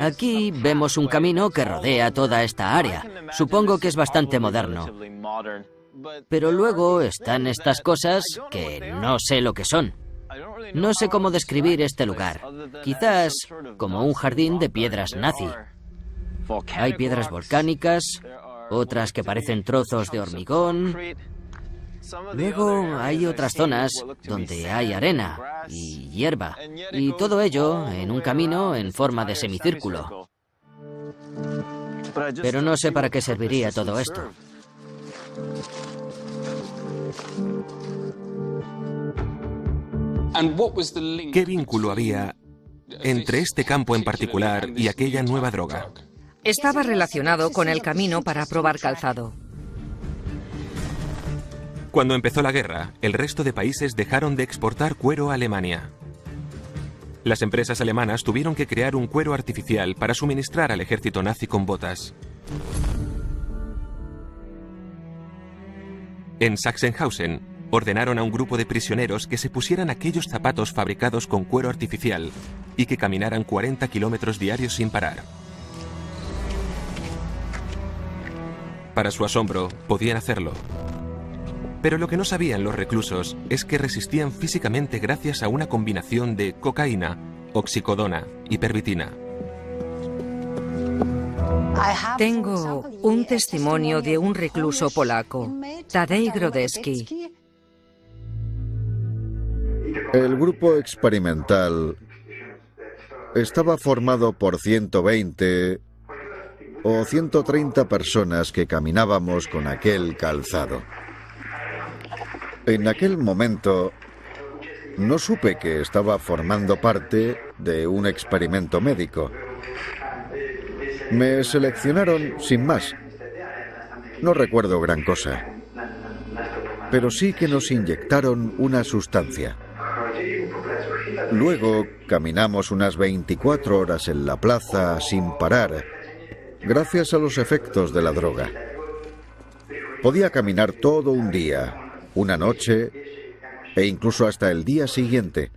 B: Aquí vemos un camino que rodea toda esta área. Supongo que es bastante moderno. Pero luego están estas cosas que no sé lo que son. No sé cómo describir este lugar. Quizás como un jardín de piedras nazi. Hay piedras volcánicas, otras que parecen trozos de hormigón. Luego hay otras zonas donde hay arena y hierba, y todo ello en un camino en forma de semicírculo. Pero no sé para qué serviría todo esto.
A: ¿Qué vínculo había entre este campo en particular y aquella nueva droga?
G: Estaba relacionado con el camino para probar calzado.
A: Cuando empezó la guerra, el resto de países dejaron de exportar cuero a Alemania. Las empresas alemanas tuvieron que crear un cuero artificial para suministrar al ejército nazi con botas. En Sachsenhausen, ordenaron a un grupo de prisioneros que se pusieran aquellos zapatos fabricados con cuero artificial y que caminaran 40 kilómetros diarios sin parar. Para su asombro, podían hacerlo. Pero lo que no sabían los reclusos es que resistían físicamente gracias a una combinación de cocaína, oxicodona y pervitina.
G: Tengo un testimonio de un recluso polaco, Tadej Grodzki.
F: El grupo experimental estaba formado por 120 o 130 personas que caminábamos con aquel calzado. En aquel momento no supe que estaba formando parte de un experimento médico. Me seleccionaron sin más. No recuerdo gran cosa, pero sí que nos inyectaron una sustancia. Luego caminamos unas 24 horas en la plaza sin parar, gracias a los efectos de la droga. Podía caminar todo un día, una noche e incluso hasta el día siguiente.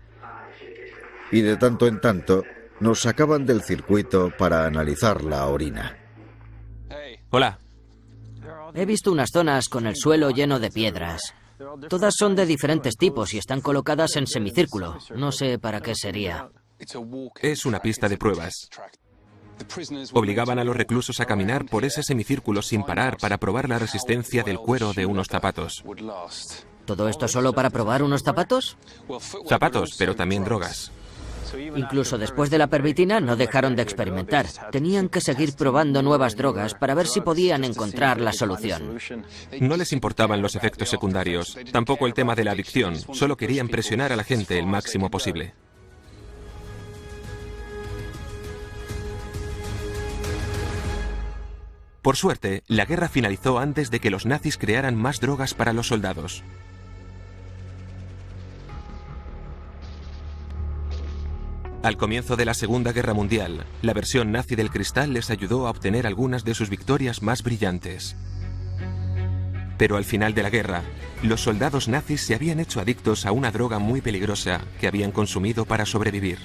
F: Y de tanto en tanto nos sacaban del circuito para analizar la orina.
A: Hola.
B: He visto unas zonas con el suelo lleno de piedras. Todas son de diferentes tipos y están colocadas en semicírculo. No sé para qué sería.
A: Es una pista de pruebas. Obligaban a los reclusos a caminar por ese semicírculo sin parar para probar la resistencia del cuero de unos zapatos.
B: ¿Todo esto solo para probar unos zapatos?
A: Zapatos, pero también drogas.
B: Incluso después de la pervitina no dejaron de experimentar. Tenían que seguir probando nuevas drogas para ver si podían encontrar la solución.
A: No les importaban los efectos secundarios, tampoco el tema de la adicción, solo querían presionar a la gente el máximo posible. Por suerte, la guerra finalizó antes de que los nazis crearan más drogas para los soldados. Al comienzo de la Segunda Guerra Mundial, la versión nazi del cristal les ayudó a obtener algunas de sus victorias más brillantes. Pero al final de la guerra, los soldados nazis se habían hecho adictos a una droga muy peligrosa que habían consumido para sobrevivir.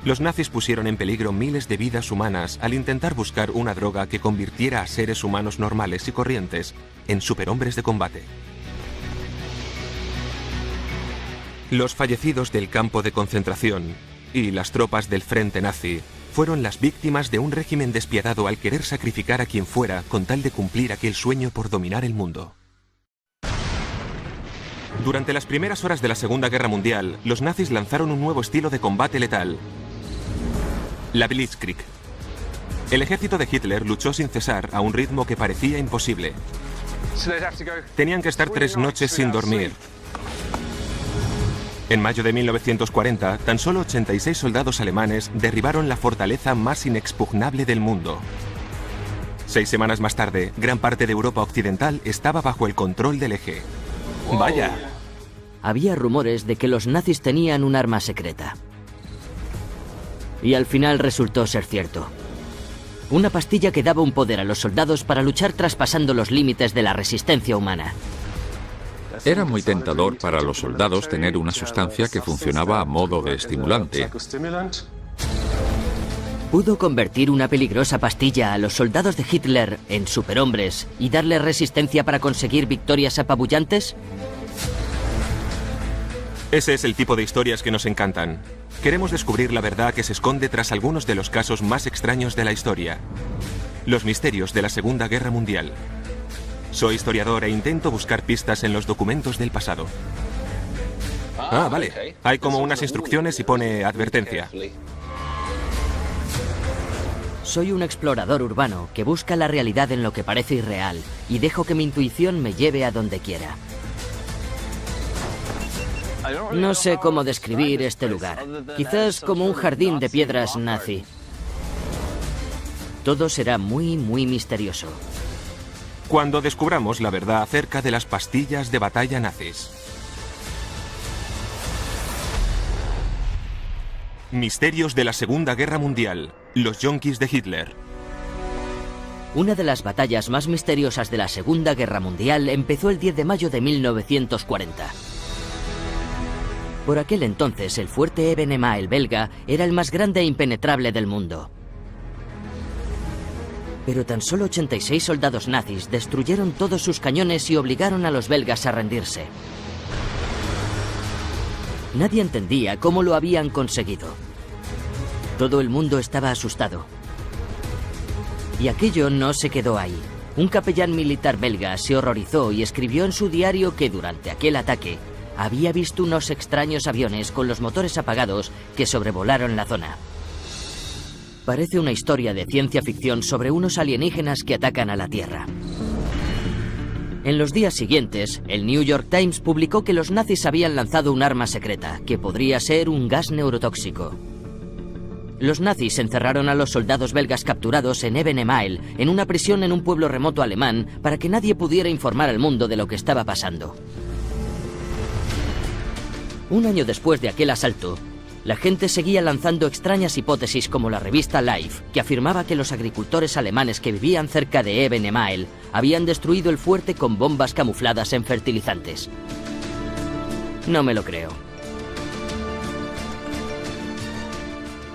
A: Los nazis pusieron en peligro miles de vidas humanas al intentar buscar una droga que convirtiera a seres humanos normales y corrientes en superhombres de combate. Los fallecidos del campo de concentración y las tropas del frente nazi fueron las víctimas de un régimen despiadado al querer sacrificar a quien fuera con tal de cumplir aquel sueño por dominar el mundo. Durante las primeras horas de la Segunda Guerra Mundial, los nazis lanzaron un nuevo estilo de combate letal: la Blitzkrieg. El ejército de Hitler luchó sin cesar a un ritmo que parecía imposible. Tenían que estar 3 noches sin dormir. En mayo de 1940, tan solo 86 soldados alemanes derribaron la fortaleza más inexpugnable del mundo. 6 semanas más tarde, gran parte de Europa occidental estaba bajo el control del eje. ¡Vaya!
B: Había rumores de que los nazis tenían un arma secreta. Y al final resultó ser cierto. Una pastilla que daba un poder a los soldados para luchar traspasando los límites de la resistencia humana.
C: Era muy tentador para los soldados tener una sustancia que funcionaba a modo de estimulante.
B: ¿Pudo convertir una peligrosa pastilla a los soldados de Hitler en superhombres y darles resistencia para conseguir victorias apabullantes?
A: Ese es el tipo de historias que nos encantan. Queremos descubrir la verdad que se esconde tras algunos de los casos más extraños de la historia. Los misterios de la Segunda Guerra Mundial. Soy historiador e intento buscar pistas en los documentos del pasado. Ah, vale. Hay como unas instrucciones y pone advertencia.
B: Soy un explorador urbano que busca la realidad en lo que parece irreal y dejo que mi intuición me lleve a donde quiera. No sé cómo describir este lugar. Quizás como un jardín de piedras nazi. Todo será muy misterioso.
A: Cuando descubramos la verdad acerca de las pastillas de batalla nazis. Misterios de la Segunda Guerra Mundial. Los yonkis de Hitler.
B: Una de las batallas más misteriosas de la Segunda Guerra Mundial empezó el 10 de mayo de 1940. Por aquel entonces, el fuerte Ebenemael belga era el más grande e impenetrable del mundo. Pero tan solo 86 soldados nazis destruyeron todos sus cañones y obligaron a los belgas a rendirse. Nadie entendía cómo lo habían conseguido. Todo el mundo estaba asustado. Y aquello no se quedó ahí. Un capellán militar belga se horrorizó y escribió en su diario que durante aquel ataque había visto unos extraños aviones con los motores apagados que sobrevolaron la zona. Parece una historia de ciencia ficción sobre unos alienígenas que atacan a la Tierra. En los días siguientes, el New York Times publicó que los nazis habían lanzado un arma secreta, que podría ser un gas neurotóxico. Los nazis encerraron a los soldados belgas capturados en Ebenemael, en una prisión en un pueblo remoto alemán, para que nadie pudiera informar al mundo de lo que estaba pasando. Un año después de aquel asalto, la gente seguía lanzando extrañas hipótesis como la revista Life, que afirmaba que los agricultores alemanes que vivían cerca de Ebenemael habían destruido el fuerte con bombas camufladas en fertilizantes. No me lo creo.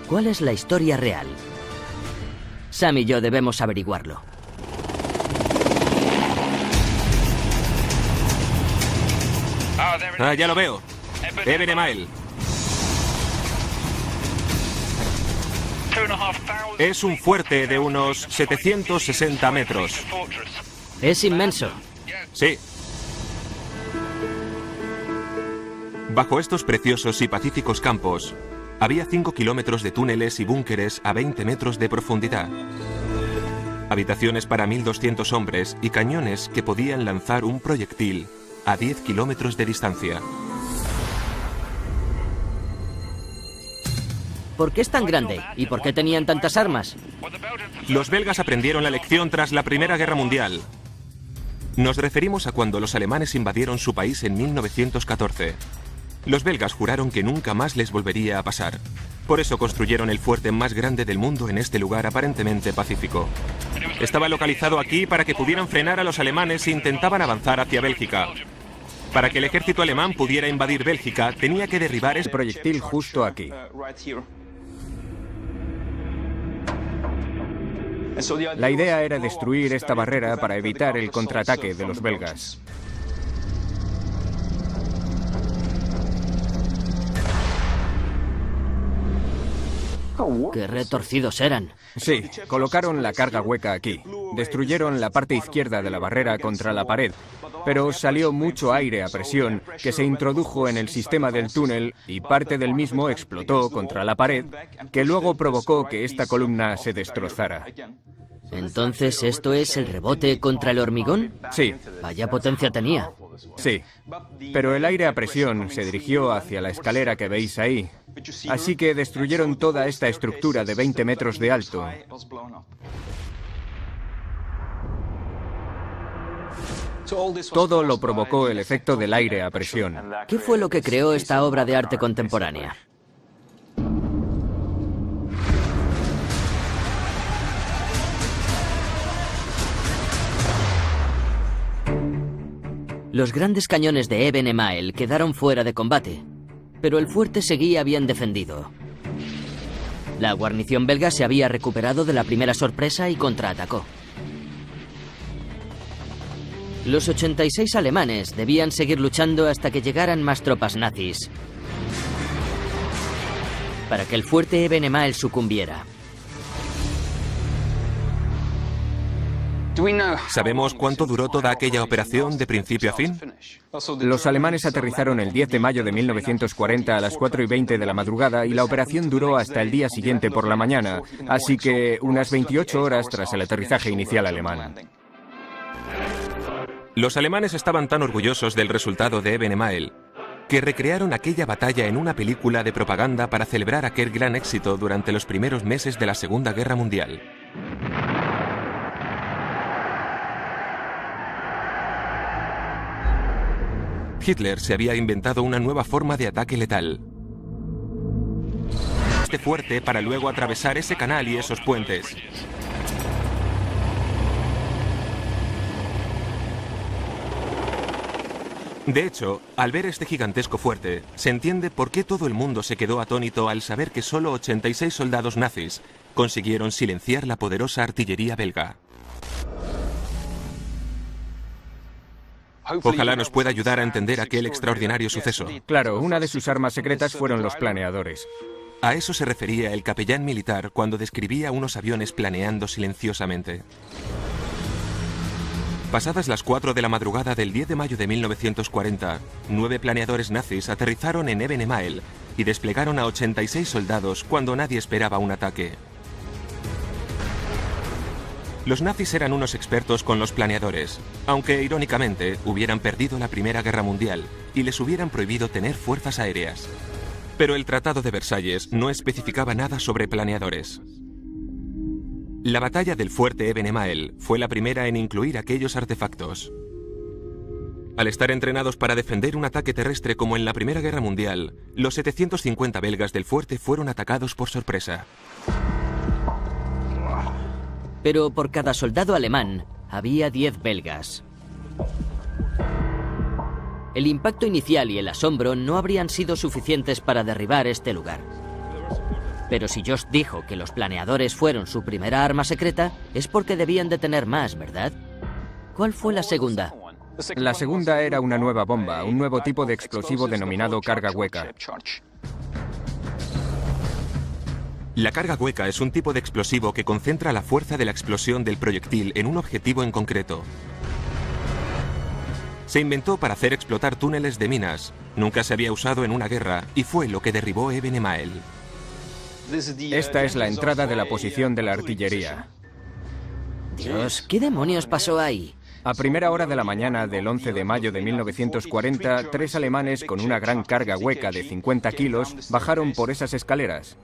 B: ¿Cuál es la historia real? Sam y yo debemos averiguarlo.
A: Ah, ya lo veo. Ebenemael. Es un fuerte de unos 760 metros.
B: Es inmenso.
A: Sí. Bajo estos preciosos y pacíficos campos, había 5 kilómetros de túneles y búnkeres a 20 metros de profundidad. Habitaciones para 1.200 hombres y cañones que podían lanzar un proyectil a 10 kilómetros de distancia.
B: ¿Por qué es tan grande? ¿Y por qué tenían tantas armas?
A: Los belgas aprendieron la lección tras la Primera Guerra Mundial. Nos referimos a cuando los alemanes invadieron su país en 1914. Los belgas juraron que nunca más les volvería a pasar. Por eso construyeron el fuerte más grande del mundo en este lugar aparentemente pacífico. Estaba localizado aquí para que pudieran frenar a los alemanes si intentaban avanzar hacia Bélgica. Para que el ejército alemán pudiera invadir Bélgica, tenía que derribar
D: el proyectil justo aquí. La idea era destruir esta barrera para evitar el contraataque de los belgas.
B: ¡Qué retorcidos eran!
D: Sí, colocaron la carga hueca aquí. Destruyeron la parte izquierda de la barrera contra la pared, pero salió mucho aire a presión que se introdujo en el sistema del túnel y parte del mismo explotó contra la pared, que luego provocó que esta columna se destrozara.
B: ¿Entonces esto es el rebote contra el hormigón?
D: Sí.
B: Vaya potencia tenía.
D: Sí, pero el aire a presión se dirigió hacia la escalera que veis ahí, así que destruyeron toda esta estructura de 20 metros de alto. Todo lo provocó el efecto del aire a presión.
B: ¿Qué fue lo que creó esta obra de arte contemporánea? Los grandes cañones de Eben Emael quedaron fuera de combate, pero el fuerte seguía bien defendido. La guarnición belga se había recuperado de la primera sorpresa y contraatacó. Los 86 alemanes debían seguir luchando hasta que llegaran más tropas nazis, para que el fuerte Eben Emael sucumbiera.
A: ¿Sabemos cuánto duró toda aquella operación de principio a fin?
D: Los alemanes aterrizaron el 10 de mayo de 1940 a las 4:20 de la madrugada y la operación duró hasta el día siguiente por la mañana, así que unas 28 horas tras el aterrizaje inicial alemán.
A: Los alemanes estaban tan orgullosos del resultado de Eben Emael que recrearon aquella batalla en una película de propaganda para celebrar aquel gran éxito durante los primeros meses de la Segunda Guerra Mundial. Hitler se había inventado una nueva forma de ataque letal. Este fuerte para luego atravesar ese canal y esos puentes. De hecho, al ver este gigantesco fuerte, se entiende por qué todo el mundo se quedó atónito al saber que solo 86 soldados nazis consiguieron silenciar la poderosa artillería belga. Ojalá nos pueda ayudar a entender aquel extraordinario suceso.
D: Claro, una de sus armas secretas fueron los planeadores.
A: A eso se refería el capellán militar cuando describía unos aviones planeando silenciosamente. Pasadas las 4 de la madrugada del 10 de mayo de 1940, 9 planeadores nazis aterrizaron en Eben Emael y desplegaron a 86 soldados cuando nadie esperaba un ataque. Los nazis eran unos expertos con los planeadores, aunque irónicamente hubieran perdido la Primera Guerra Mundial y les hubieran prohibido tener fuerzas aéreas. Pero el Tratado de Versalles no especificaba nada sobre planeadores. La batalla del fuerte Eben Emael fue la primera en incluir aquellos artefactos. Al estar entrenados para defender un ataque terrestre como en la Primera Guerra Mundial, los 750 belgas del fuerte fueron atacados por sorpresa.
B: Pero por cada soldado alemán había 10 belgas. El impacto inicial y el asombro no habrían sido suficientes para derribar este lugar. Pero si Josh dijo que los planeadores fueron su primera arma secreta, es porque debían de tener más, ¿verdad? ¿Cuál fue la segunda?
D: La segunda era una nueva bomba, un nuevo tipo de explosivo denominado carga hueca.
A: La carga hueca es un tipo de explosivo que concentra la fuerza de la explosión del proyectil en un objetivo en concreto. Se inventó para hacer explotar túneles de minas. Nunca se había usado en una guerra y fue lo que derribó Eben Emael.
D: Esta es la entrada de la posición de la artillería.
B: Dios, ¿qué demonios pasó ahí?
D: A primera hora de la mañana del 11 de mayo de 1940, 3 alemanes con una gran carga hueca de 50 kilos bajaron por esas escaleras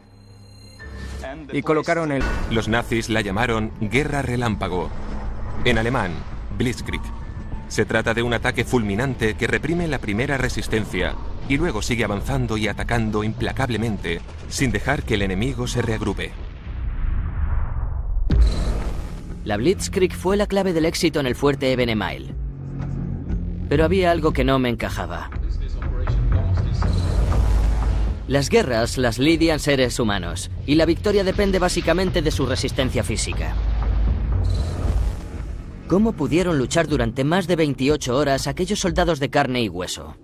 D: y colocaron el...
A: Los nazis la llamaron Guerra Relámpago. En alemán, Blitzkrieg. Se trata de un ataque fulminante que reprime la primera resistencia y luego sigue avanzando y atacando implacablemente sin dejar que el enemigo se reagrupe.
B: La Blitzkrieg fue la clave del éxito en el fuerte Eben Emael. Pero había algo que no me encajaba. Las guerras las lidian seres humanos, y la victoria depende básicamente de su resistencia física. ¿Cómo pudieron luchar durante más de 28 horas aquellos soldados de carne y hueso?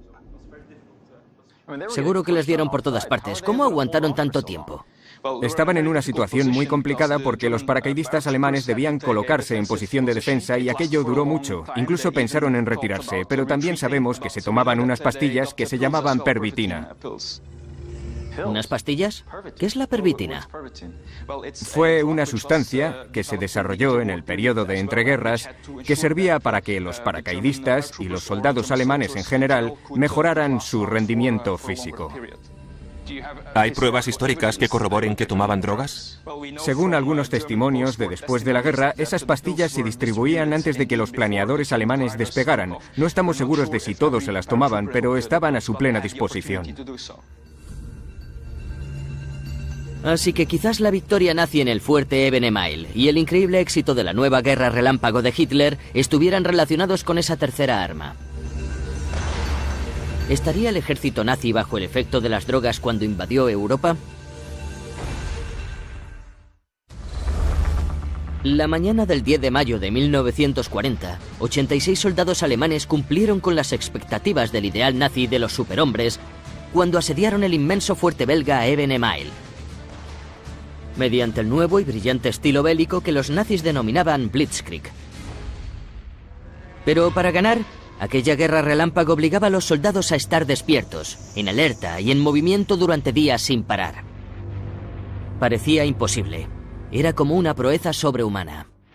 B: Seguro que les dieron por todas partes. ¿Cómo aguantaron tanto tiempo?
D: Estaban en una situación muy complicada porque los paracaidistas alemanes debían colocarse en posición de defensa y aquello duró mucho. Incluso pensaron en retirarse, pero también sabemos que se tomaban unas pastillas que se llamaban pervitina.
B: ¿Unas pastillas? ¿Qué es la pervitina?
D: Fue una sustancia que se desarrolló en el periodo de entreguerras que servía para que los paracaidistas y los soldados alemanes en general mejoraran su rendimiento físico.
A: ¿Hay pruebas históricas que corroboren que tomaban drogas?
D: Según algunos testimonios de después de la guerra, esas pastillas se distribuían antes de que los planeadores alemanes despegaran. No estamos seguros de si todos se las tomaban, pero estaban a su plena disposición.
B: Así que quizás la victoria nazi en el fuerte Eben Emael y el increíble éxito de la nueva guerra relámpago de Hitler estuvieran relacionados con esa tercera arma. ¿Estaría el ejército nazi bajo el efecto de las drogas cuando invadió Europa? La mañana del 10 de mayo de 1940, 86 soldados alemanes cumplieron con las expectativas del ideal nazi de los superhombres cuando asediaron el inmenso fuerte belga Ebenemael. Mediante el nuevo y brillante estilo bélico que los nazis denominaban Blitzkrieg. Pero para ganar, aquella guerra relámpago obligaba a los soldados a estar despiertos, en alerta y en movimiento durante días sin parar. Parecía imposible. Era como una proeza sobrehumana.